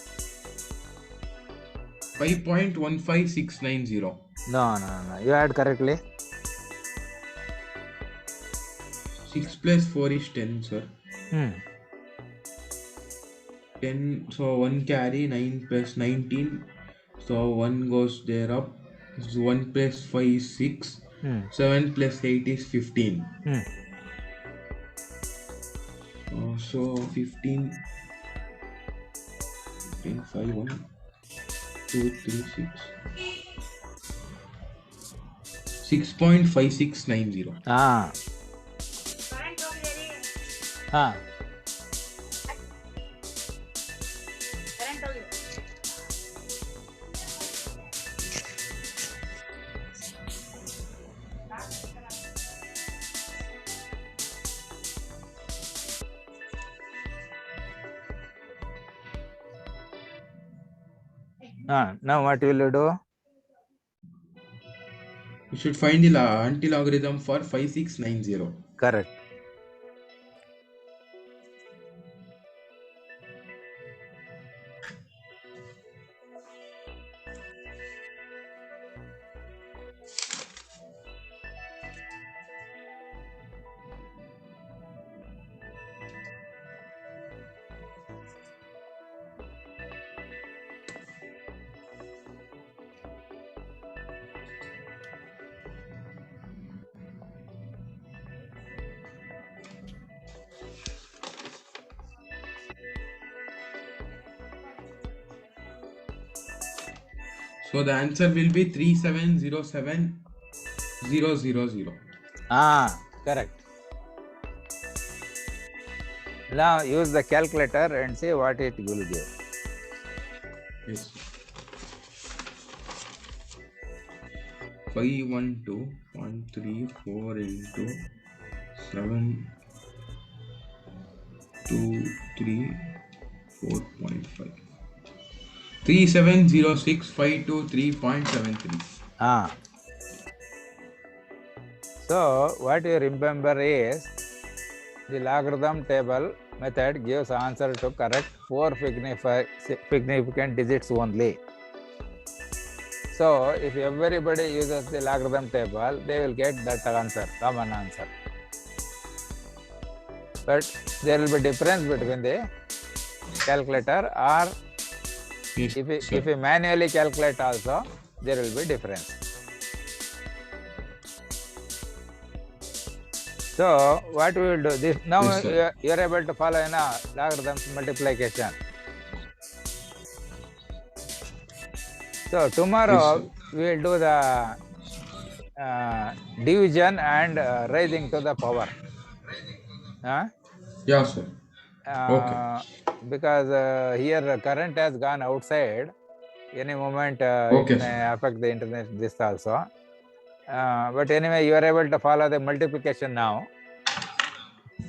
5.15690. No. You add correctly. 6 plus 4 is 10, sir. 10, so 1 carry, 9 plus 19. So 1 goes there up. So 1 plus 5 is 6. 7 plus 8 is 15. So 15, 5, 1, 2, 3, 6. 6.5690. Now what will you do? You should find the anti-logarithm for 5690. Correct. So the answer will be 3707000. Correct. Now use the calculator and see what it will give. Yes. 512.34 into 7,234.5. 3706523.73. So what you remember is the logarithm table method gives answer to correct 4 significant digits only. So if everybody uses the logarithm table, they will get that answer, common answer. But there will be difference between the calculator, or Yes, if you manually calculate also, there will be difference. So what we will do this now, yes, you are able to follow logarithm multiplication. So tomorrow yes, we will do the division and raising to the power. yeah, sir. Okay. Because here current has gone outside. Any moment Okay, it may affect the internet this also. But anyway, you are able to follow the multiplication now.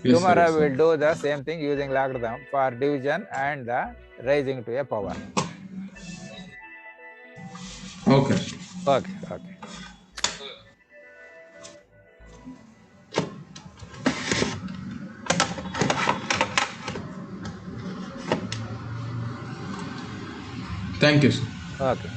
yes, Tomorrow sir. we will do the same thing using logarithm for division and the raising to a power. Okay. Okay. Thank you, sir. Okay.